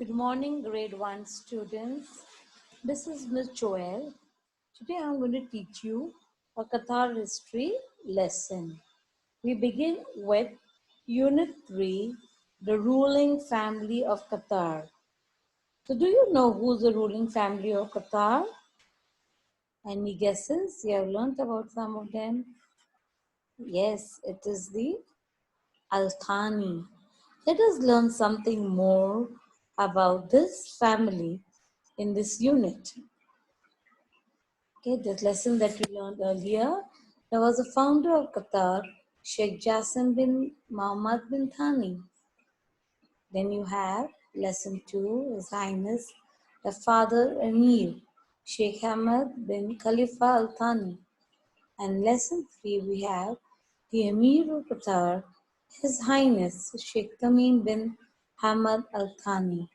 Good morning, grade 1 students. This is Ms. Joel. Today I'm going to teach you a Qatar history lesson. We begin with Unit 3, the ruling family of Qatar. So, do you know who's the ruling family of Qatar? Any guesses? You have learned about some of them. Yes, it is the Al Thani. Let us learn something more about this family in this unit. Okay, this lesson that we learned earlier, there was a founder of Qatar, Sheikh Jassim bin Mohammed bin Thani. Then you have lesson 2, His Highness, the father Emir, Sheikh Hamad bin Khalifa Al Thani. And lesson 3, we have the Emir of Qatar, His Highness, Sheikh Tamim bin Hamad Al Thani.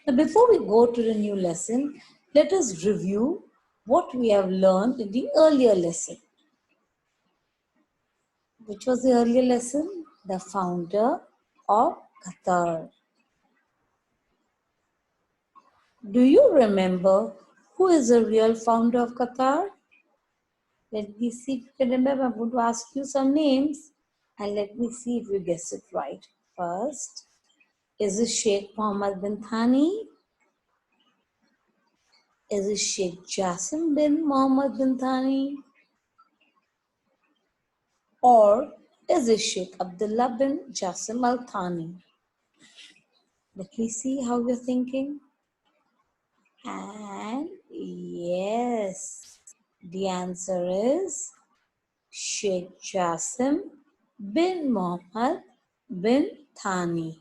Now, before we go to the new lesson, let us review what we have learned in the earlier lesson. Which was the earlier lesson? The founder of Qatar. Do you remember who is the real founder of Qatar? Let me see if you can remember. I'm going to ask you some names and let me see if you guess it right. First, is it Sheikh Mohammed bin Thani? Is it Sheikh Jassim bin Mohammed bin Thani? Or is it Sheikh Abdullah bin Jassim Al Thani? Let me see how you're thinking. And yes, the answer is Sheikh Jassim bin Mohammed bin Thani.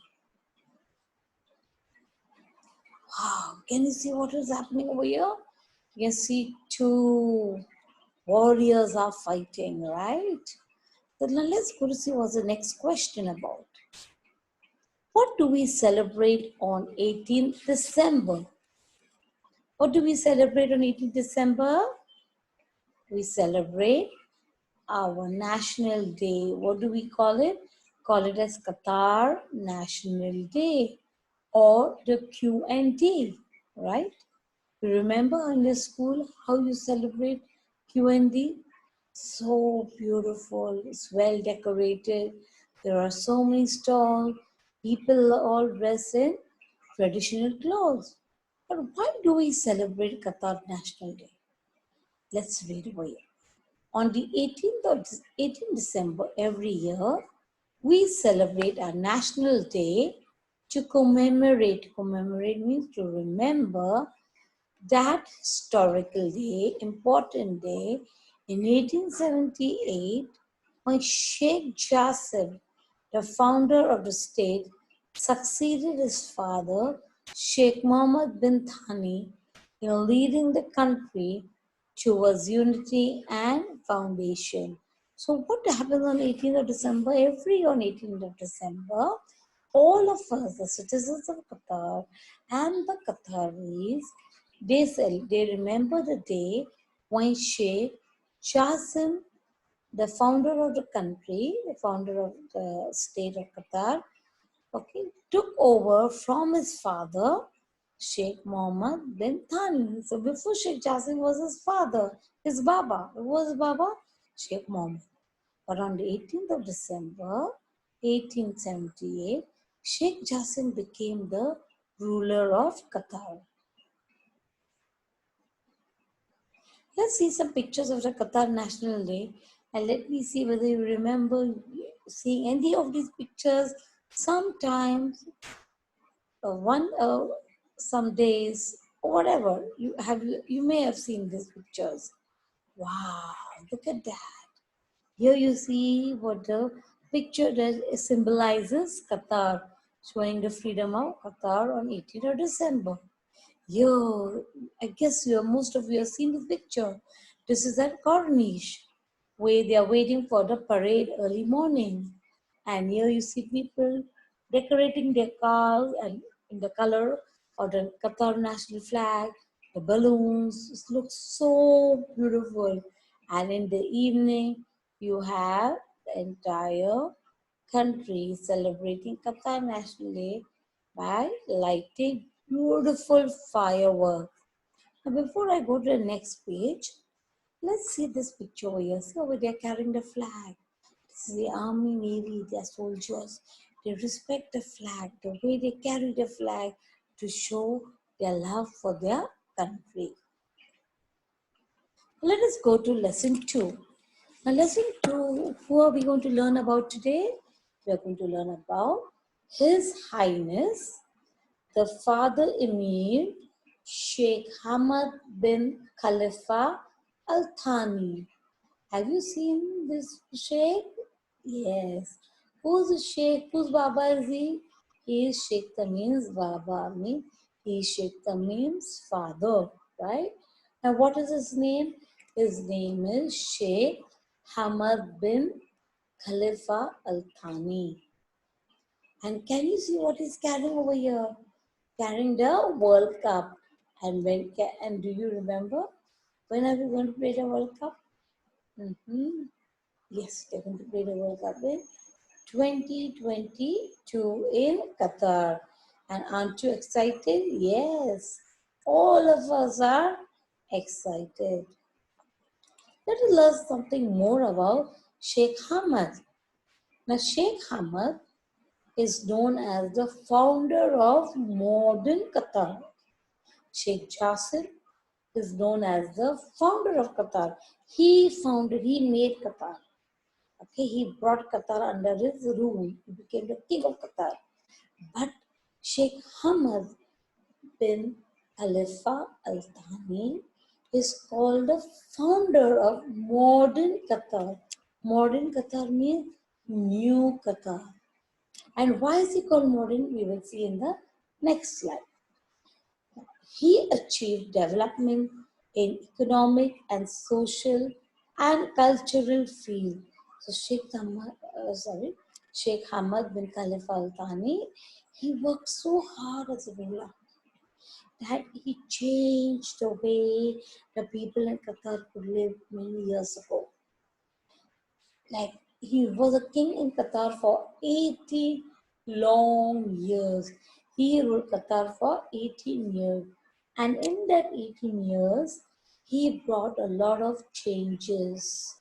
Wow, can you see what is happening over here? You can see two warriors are fighting, right? So now let's go to see what's the next question about. What do we celebrate on 18th December? What do we celebrate on 18th December? We celebrate our national day. What do we call it? Call it as Qatar National Day or the QND, right? You remember in your school how you celebrate QND? So beautiful, it's well decorated. There are so many stalls. People all dressed in traditional clothes. But why do we celebrate Qatar National Day? Let's read over here. On the 18th December every year, we celebrate our national day to commemorate. Commemorate means to remember that historical day, important day in 1878 when Sheikh Jassim, the founder of the state, succeeded his father, Sheikh Mohammed bin Thani, in leading the country towards unity and foundation. So what happens on 18th of December? Every year on 18th of December, all of us, the citizens of Qatar and the Qataris, they remember the day when Sheikh Jassim, the founder of the country, the founder of the state of Qatar, okay, took over from his father, Sheikh Mohammed bin Thani. So before Sheikh Jassim was his father, his Baba. Who was Baba? Sheikh Mohammed. But on the 18th of December, 1878, Sheikh Jassim became the ruler of Qatar. Let's see some pictures of the Qatar National Day and let me see whether you remember seeing any of these pictures. Sometimes, some days, or whatever you may have seen these pictures. Wow, look at that! Here you see what the picture that symbolizes Qatar, showing the freedom of Qatar on 18th of December. Yo, I guess most of you have seen this picture. This is at Corniche, where they are waiting for the parade early morning. And here you see people decorating their cars and in the color of the Qatar national flag, the balloons. It looks so beautiful. And in the evening, you have the entire country celebrating Qatar National Day by lighting beautiful fireworks. Now, before I go to the next page, let's see this picture over here. See over there carrying the flag. This is the army, navy, their soldiers. They respect the flag, the way they carry the flag to show their love for their country. Let us go to lesson 2. Now, lesson 2, who are we going to learn about today? We are going to learn about His Highness, the Father Emir Sheikh Hamad bin Khalifa Al Thani. Have you seen this Sheikh? Yes. Who's the Sheikh? Whose Baba is he? He is Sheikh Tamim's Baba. I mean, he is Sheikh Tamim's father, right? Now, what is his name? His name is Sheikh Hamad bin Khalifa Al Thani. And can you see what he's carrying over here? Carrying the World Cup. And do you remember when are we going to play the World Cup? Yes, they're going to play the World Cup in 2022 in Qatar. And aren't you excited? Yes, all of us are excited. Let us learn something more about Sheikh Hamad. Now, Sheikh Hamad is known as the founder of modern Qatar. Sheikh Jasser is known as the founder of Qatar. He made Qatar. Okay, he brought Qatar under his rule. He became the king of Qatar. But Sheikh Hamad bin Khalifa Al Thani is called the founder of modern Qatar. Modern Qatar means new Qatar. And why is he called modern? We will see in the next slide. He achieved development in economic and social and cultural field. So Sheikh Hamad bin Khalifa Al Thani, he worked so hard as a ruler that he changed the way the people in Qatar could live many years ago. Like he was a king in Qatar for 80 long years. He ruled Qatar for 18 years. And in that 18 years, he brought a lot of changes.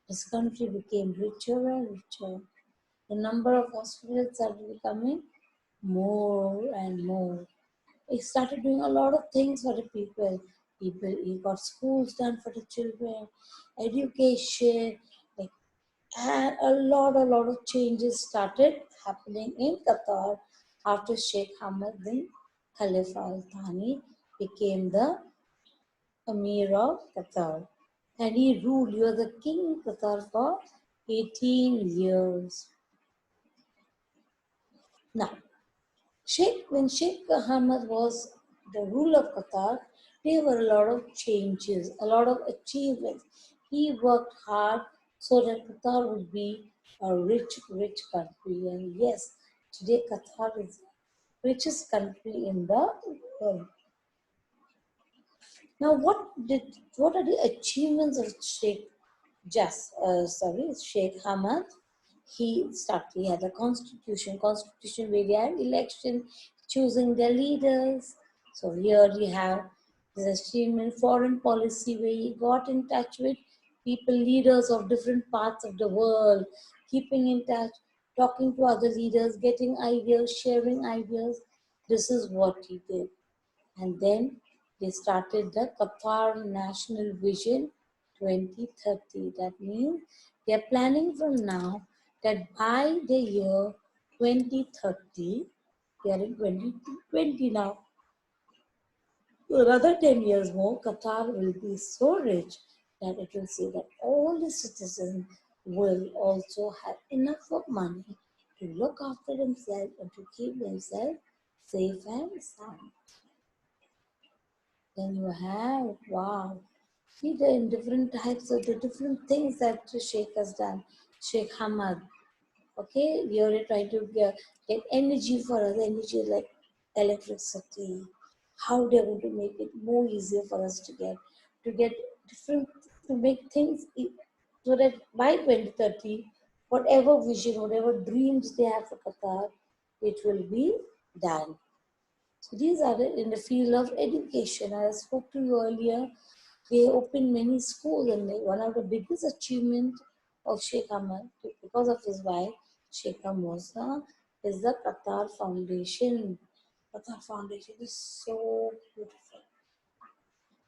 His country became richer and richer. The number of hospitals started becoming more and more. He started doing a lot of things for the people. He got schools done for the children, education, like, and a lot of changes started happening in Qatar after Sheikh Hamad bin Khalifa Al Thani became the Emir of Qatar. And he ruled, he was the king of Qatar for 18 years. Now, when Sheikh Hamad was the ruler of Qatar, there were a lot of changes, a lot of achievements. He worked hard so that Qatar would be a rich, rich country. And yes, today Qatar is the richest country in the world. Now, what are the achievements of Sheikh Hamad? He had a constitution where they had election, choosing their leaders. So here we have this achievement, foreign policy, where he got in touch with people, leaders of different parts of the world, keeping in touch, talking to other leaders, getting ideas, sharing ideas. This is what he did. And then they started the Qatar National Vision 2030. That means they're planning from now that by the year 2030, we are in 2020 now, another 10 years more, Qatar will be so rich that it will say that all the citizens will also have enough of money to look after themselves and to keep themselves safe and sound. Then you have, wow, see the different types of the different things that the Sheikh has done. Sheikh Hamad, okay, we are trying to get energy for us, energy like electricity. How they're going to make it more easier for us to get different, to make things so that by 2030, whatever vision, whatever dreams they have for Qatar, it will be done. So these are in the field of education. I spoke to you earlier. They opened many schools, and one of the biggest achievements of Sheikh Ahmed, because of his wife, Sheikha Mosa, is the Qatar Foundation. Qatar Foundation is so beautiful.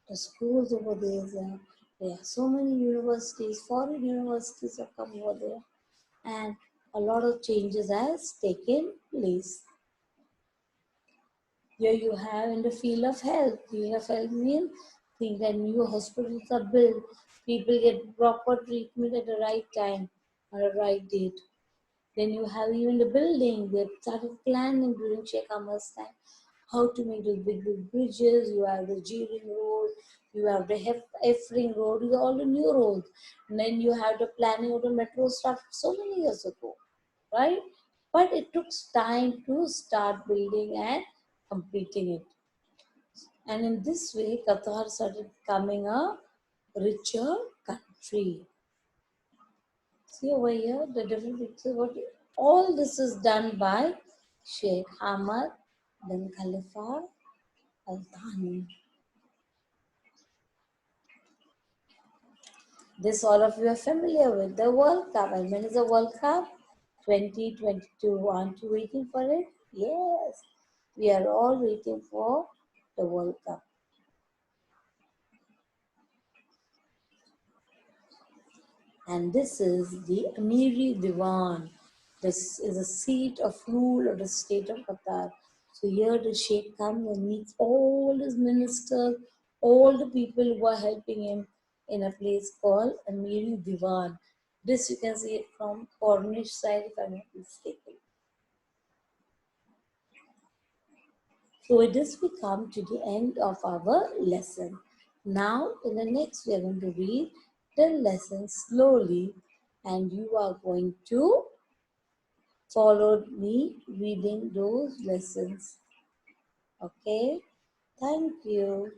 The schools over there are so many universities, foreign universities have come over there, and a lot of changes has taken place. Here you have in the field of health. Field of health means things that new hospitals are built, people get proper treatment at the right time, on the right date. Then you have even the building. They started planning during Sheikh Ahmad's time how to make those big, big bridges. You have the Jeering Road, you have the Efring Road, these are all the new roads. And then you have the planning of the metro started so many years ago, right? But it took time to start building and completing it. And in this way, Qatar started becoming a richer country. See over here, the different pictures. What all this is done by Sheikh Ahmad bin Khalifa Al Thani. This all of you are familiar with the World Cup. And when is the World Cup? 2022. Aren't you waiting for it? Yes. We are all waiting for the World Cup. And this is the Amiri Diwan. This is a seat of rule of the state of Qatar. So here the Sheikh comes and meets all his ministers, all the people who are helping him in a place called Amiri Diwan. This you can see it from Cornish side if I'm not mistaken. So with this we come to the end of our lesson. Now in the next we are going to read the lesson slowly and you are going to follow me reading those lessons. Okay? Thank you.